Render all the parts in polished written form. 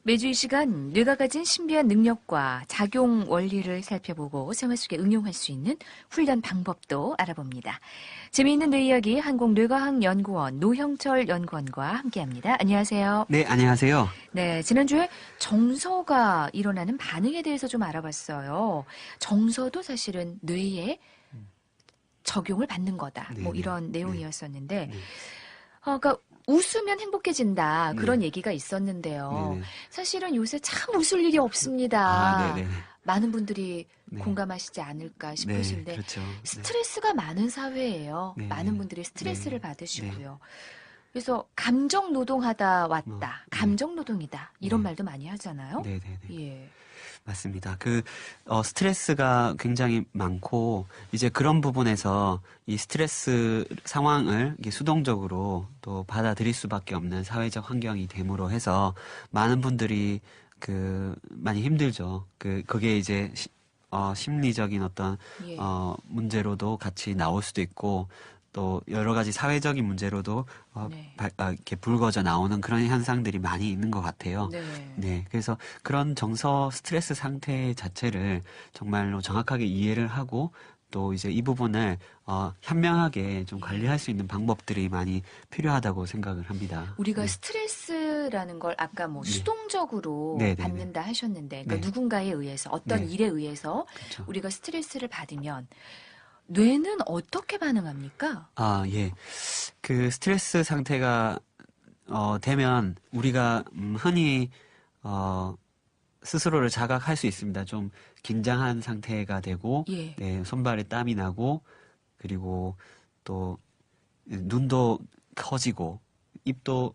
매주 이 시간 뇌가 가진 신비한 능력과 작용 원리를 살펴보고 생활 속에 응용할 수 있는 훈련 방법도 알아봅니다. 재미있는 뇌 이야기 한국뇌과학연구원 노형철 연구원과 함께합니다. 안녕하세요. 네, 안녕하세요. 네, 지난주에 정서가 일어나는 반응에 대해서 좀 알아봤어요. 정서도 사실은 뇌에 적용을 받는 거다. 네, 뭐 네, 이런 내용이었었는데, 네. 그러니까 웃으면 행복해진다. 네. 그런 얘기가 있었는데요. 네네. 사실은 요새 참 웃을 일이 없습니다. 아, 네네. 많은 분들이 네. 공감하시지 않을까 네, 싶으신데 그렇죠. 스트레스가 많은 사회예요. 네. 많은 분들이 스트레스를 네. 받으시고요. 그래서 감정 노동하다 왔다. 네. 감정 노동이다. 이런 네. 말도 많이 하잖아요. 네네네. 예. 맞습니다. 스트레스가 굉장히 많고, 이제 그런 부분에서 이 스트레스 상황을 이게 수동적으로 또 받아들일 수밖에 없는 사회적 환경이 됨으로 해서 많은 분들이 많이 힘들죠. 그게 이제 심리적인 어떤, 예. 문제로도 같이 나올 수도 있고, 또 여러 가지 사회적인 문제로도 네. 이렇게 불거져 나오는 그런 현상들이 많이 있는 것 같아요. 네. 네, 그래서 그런 정서 스트레스 상태 자체를 정말로 정확하게 이해를 하고 또 이제 이 부분을 현명하게 좀 관리할 수 있는 방법들이 많이 필요하다고 생각을 합니다. 우리가 네. 스트레스라는 걸 아까 뭐 네. 수동적으로 네, 네, 네. 받는다 하셨는데, 그러니까 네. 누군가에 의해서 어떤 네. 일에 의해서 그렇죠. 우리가 스트레스를 받으면 뇌는 어떻게 반응합니까? 아, 예. 그 스트레스 상태가 되면 우리가 흔히 스스로를 자각할 수 있습니다. 좀 긴장한 상태가 되고, 예. 네, 손발에 땀이 나고, 그리고 또 눈도 커지고, 입도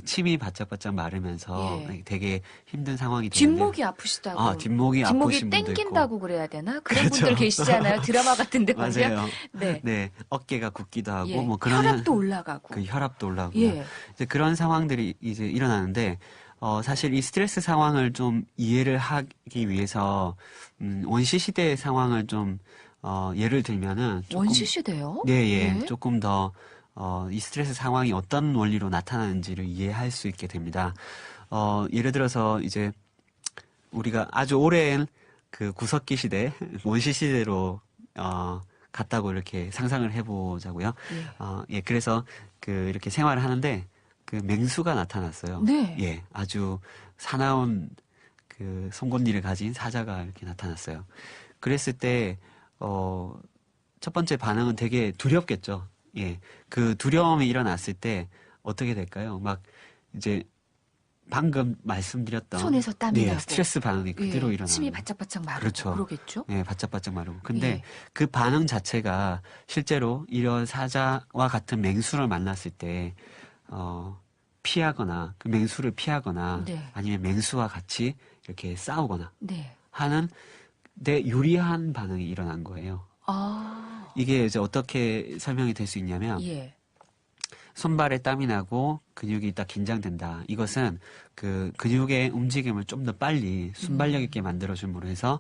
침이 바짝바짝 마르면서 예. 되게 힘든 상황이 되는데, 뒷목이 아프시다고. 뒷목이 아프신 분도 있고, 땡긴다고 그래야 되나? 그런 그렇죠. 분들 계시잖아요. 드라마 같은 데 보면. 맞아요. 네. 네, 어깨가 굽기도 하고, 예. 뭐 그런 혈압도 올라가고. 혈압도 올라가고요. 예. 이제 그런 상황들이 이제 일어나는데, 사실 이 스트레스 상황을 좀 이해를 하기 위해서, 원시 시대의 상황을 좀, 예를 들면은, 조금, 원시 시대요? 네, 예. 예. 조금 더, 이 스트레스 상황이 어떤 원리로 나타나는지를 이해할 수 있게 됩니다. 예를 들어서 이제, 우리가 아주 오랜 그 구석기 시대, 원시 시대로, 갔다고 이렇게 상상을 해보자고요. 예. 예, 그래서 이렇게 생활을 하는데, 맹수가 나타났어요. 네. 예, 아주 사나운 송곳니를 가진 사자가 이렇게 나타났어요. 그랬을 때, 첫 번째 반응은 되게 두렵겠죠. 예, 그 두려움이 일어났을 때 어떻게 될까요? 막 이제 방금 말씀드렸던 손에서 땀이 네, 나고. 스트레스 반응이 그대로 예. 일어나는. 침이 바짝바짝 마르고. 그렇죠. 그러겠죠? 네, 바짝바짝 마르고. 근데 예. 그 반응 자체가 실제로 이런 사자와 같은 맹수를 만났을 때, 피하거나, 그 맹수를 피하거나, 네. 아니면 맹수와 같이 이렇게 싸우거나 네. 하는 데 유리한 반응이 일어난 거예요. 아. 이게 이제 어떻게 설명이 될 수 있냐면, 예. 손발에 땀이 나고 근육이 딱 긴장된다. 이것은 그 근육의 움직임을 좀 더 빨리 순발력 있게 만들어줌으로 해서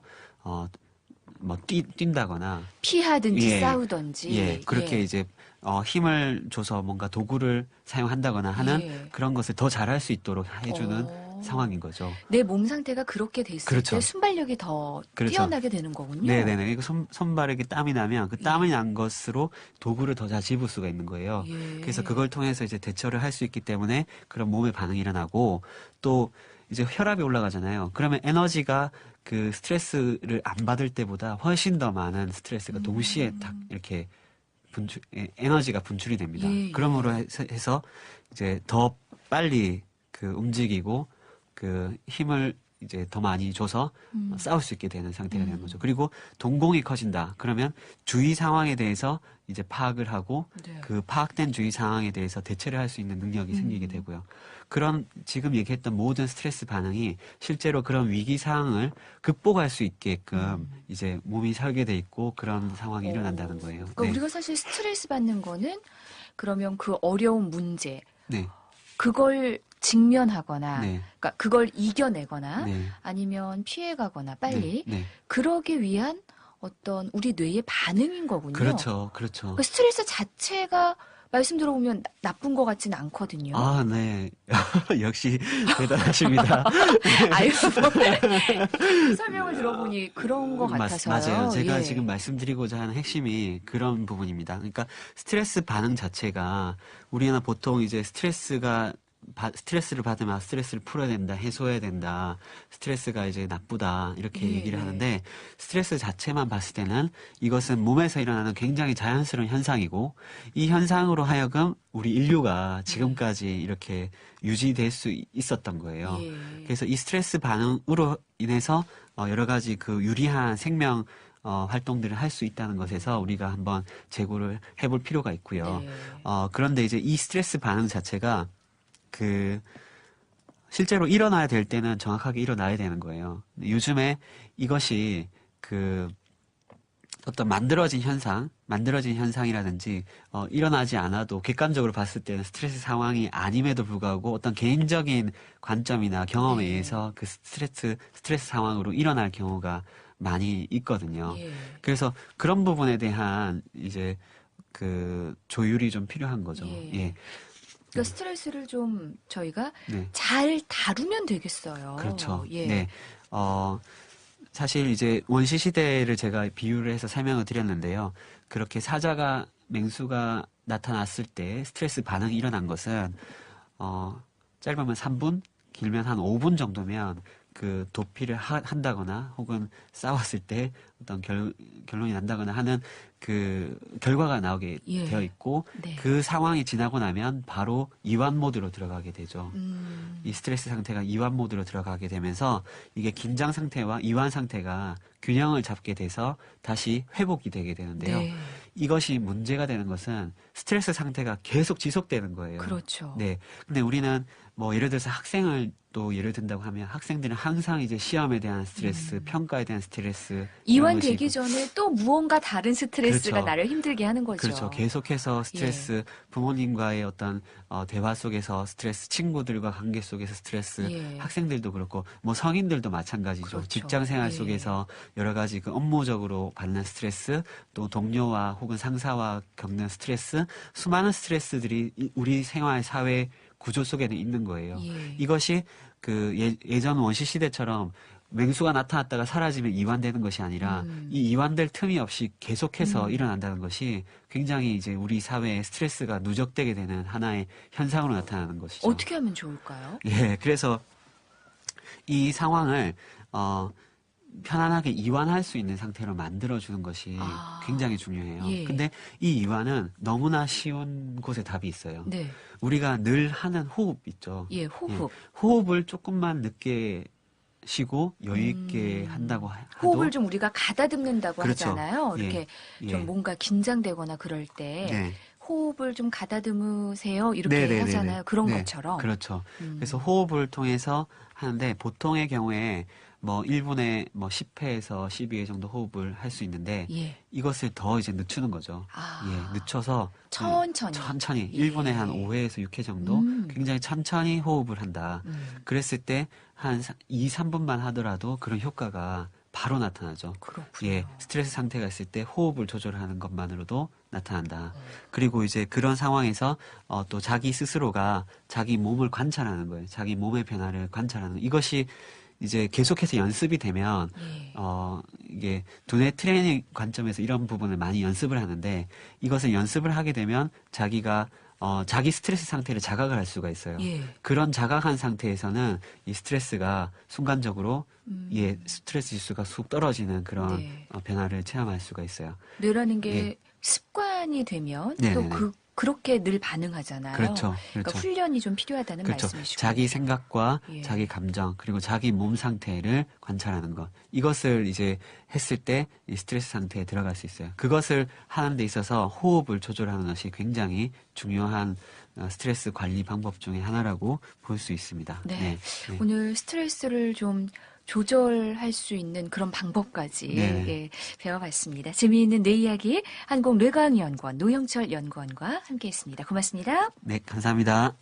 뛴다거나 피하든지 예, 싸우든지. 예, 그렇게 예. 이제 힘을 줘서 뭔가 도구를 사용한다거나 하는 예. 그런 것을 더 잘할 수 있도록 해주는 어. 상황인 거죠. 내 몸 상태가 그렇게 됐을 그렇죠. 때 순발력이 더 그렇죠. 뛰어나게 되는 거군요. 네네네. 이거 손발에 이렇게 땀이 나면 그 땀이 난 것으로 도구를 더 잘 집을 수가 있는 거예요. 예. 그래서 그걸 통해서 이제 대처를 할 수 있기 때문에 그런 몸의 반응이 일어나고 또 이제 혈압이 올라가잖아요. 그러면 에너지가 그 스트레스를 안 받을 때보다 훨씬 더 많은 스트레스가 동시에 딱 이렇게 에너지가 분출이 됩니다. 예, 예. 그러므로 해서 이제 더 빨리 움직이고 힘을 이제 더 많이 줘서 싸울 수 있게 되는 상태가 되는 거죠. 그리고 동공이 커진다. 그러면 주위 상황에 대해서 이제 파악을 하고 네. 그 파악된 주위 상황에 대해서 대처를 할 수 있는 능력이 생기게 되고요. 그런 지금 얘기했던 모든 스트레스 반응이 실제로 그런 위기 상황을 극복할 수 있게끔 이제 몸이 설계돼 있고 그런 상황이 일어난다는 거예요. 그러니까 우리가 사실 스트레스 받는 거는 그러면 그 어려운 문제, 네. 그걸 직면하거나, 네. 그러니까 그걸 이겨내거나, 네. 아니면 피해가거나 빨리 네. 그러기 위한 어떤 우리 뇌의 반응인 거군요. 그렇죠. 그렇죠. 그 스트레스 자체가 말씀 들어보면 나쁜 것 같지는 않거든요. 아, 네. 역시 대단하십니다. 아유, 설명을 들어보니 그런 것 같아서요. 맞아요. 제가 예. 지금 말씀드리고자 하는 핵심이 그런 부분입니다. 그러니까 스트레스 반응 자체가 우리는 보통 이제 스트레스를 받으면 스트레스를 풀어야 된다, 해소해야 된다, 스트레스가 이제 나쁘다, 이렇게 예, 얘기를 예. 하는데, 스트레스 자체만 봤을 때는 이것은 몸에서 일어나는 굉장히 자연스러운 현상이고, 이 현상으로 하여금 우리 인류가 지금까지 이렇게 유지될 수 있었던 거예요. 예. 그래서 이 스트레스 반응으로 인해서 여러 가지 그 유리한 생명 활동들을 할 수 있다는 것에서 우리가 한번 재고를 해볼 필요가 있고요. 네. 그런데 이제 이 스트레스 반응 자체가 실제로 일어나야 될 때는 정확하게 일어나야 되는 거예요. 요즘에 이것이 어떤 만들어진 현상이라든지, 일어나지 않아도 객관적으로 봤을 때는 스트레스 상황이 아님에도 불구하고 어떤 개인적인 관점이나 경험에 네. 의해서 그 스트레스 상황으로 일어날 경우가 많이 있거든요. 예. 그래서 그런 부분에 대한 이제 조율이 좀 필요한 거죠. 예. 예. 그러니까 스트레스를 좀 저희가 네. 잘 다루면 되겠어요. 그렇죠. 예. 네. 사실 이제 원시 시대를 제가 비유를 해서 설명을 드렸는데요. 그렇게 맹수가 나타났을 때 스트레스 반응이 일어난 것은, 짧으면 3분, 길면 한 5분 정도면 그 도피를 한다거나 혹은 싸웠을 때 어떤 결론이 난다거나 하는 그 결과가 나오게 예. 되어 있고, 네. 그 상황이 지나고 나면 바로 이완 모드로 들어가게 되죠. 이 스트레스 상태가 이완 모드로 들어가게 되면서 이게 긴장 상태와 이완 상태가 균형을 잡게 돼서 다시 회복이 되게 되는데요. 네. 이것이 문제가 되는 것은 스트레스 상태가 계속 지속되는 거예요. 그렇죠. 네. 근데 우리는 뭐 예를 들어서 학생을 또 예를 든다고 하면 학생들은 항상 이제 시험에 대한 스트레스, 평가에 대한 스트레스 이완되기 전에 또 무언가 다른 스트레스가 그렇죠. 나를 힘들게 하는 거죠. 그렇죠. 계속해서 스트레스, 부모님과의 어떤 대화 속에서 스트레스, 친구들과 관계 속에서 스트레스, 예. 학생들도 그렇고 뭐 성인들도 마찬가지죠. 그렇죠. 직장 생활 예. 속에서 여러 가지 그 업무적으로 받는 스트레스, 또 동료와 혹은 상사와 겪는 스트레스, 수많은 스트레스들이 우리 생활 사회 구조 속에는 있는 거예요. 예. 이것이 예전 원시 시대처럼 맹수가 나타났다가 사라지면 이완되는 것이 아니라 이 이완될 틈이 없이 계속해서 일어난다는 것이 굉장히 이제 우리 사회에 스트레스가 누적되게 되는 하나의 현상으로 나타나는 것이죠. 어떻게 하면 좋을까요? 예, 그래서 이 상황을 편안하게 이완할 수 있는 상태로 만들어주는 것이 굉장히 중요해요. 예. 근데 이 이완은 너무나 쉬운 곳에 답이 있어요. 네. 우리가 늘 하는 호흡 있죠. 예, 호흡. 호흡을 조금만 늦게 쉬고 여유 있게 한다고 해도 호흡을 좀 우리가 가다듬는다고 그렇죠. 하잖아요. 예. 이렇게 예. 좀 뭔가 긴장되거나 그럴 때 네. 호흡을 좀 가다듬으세요. 이렇게 네네네네. 하잖아요. 그런 네, 것처럼. 그렇죠. 그래서 호흡을 통해서 하는데 보통의 경우에 뭐 1분에 뭐 10회에서 12회 정도 호흡을 할 수 있는데 예. 이것을 더 이제 늦추는 거죠. 예, 늦춰서 천천히. 1분에 예. 한 5회에서 6회 정도 굉장히 천천히 호흡을 한다. 그랬을 때 한 2, 3분만 하더라도 그런 효과가 바로 나타나죠. 그렇군요. 예, 스트레스 상태가 있을 때 호흡을 조절하는 것만으로도 나타난다. 그리고 이제 그런 상황에서 또 자기 스스로가 자기 몸을 관찰하는 거예요. 자기 몸의 변화를 관찰하는 이것이 이제 계속해서 연습이 되면 예. 이게 두뇌 트레이닝 관점에서 이런 부분을 많이 연습을 하는데 이것을 연습을 하게 되면 자기가 자기 스트레스 상태를 자각을 할 수가 있어요. 예. 그런 자각한 상태에서는 이 스트레스가 순간적으로 스트레스 지수가 쑥 떨어지는 그런 네. 변화를 체험할 수가 있어요. 뇌라는 게 예. 습관이 되면 네네네. 또 그렇게 늘 반응하잖아요. 그렇죠. 그러니까 훈련이 좀 필요하다는 그렇죠. 말씀이시고. 자기 생각과 예. 자기 감정 그리고 자기 몸 상태를 관찰하는 것 이것을 이제 했을 때 이 스트레스 상태에 들어갈 수 있어요. 그것을 하는 데 있어서 호흡을 조절하는 것이 굉장히 중요한 스트레스 관리 방법 중에 하나라고 볼 수 있습니다. 네. 오늘 스트레스를 좀 조절할 수 있는 그런 방법까지 예, 배워봤습니다. 재미있는 뇌 이야기 한국뇌과학연구원 노형철 연구원과 함께했습니다. 고맙습니다. 네, 감사합니다.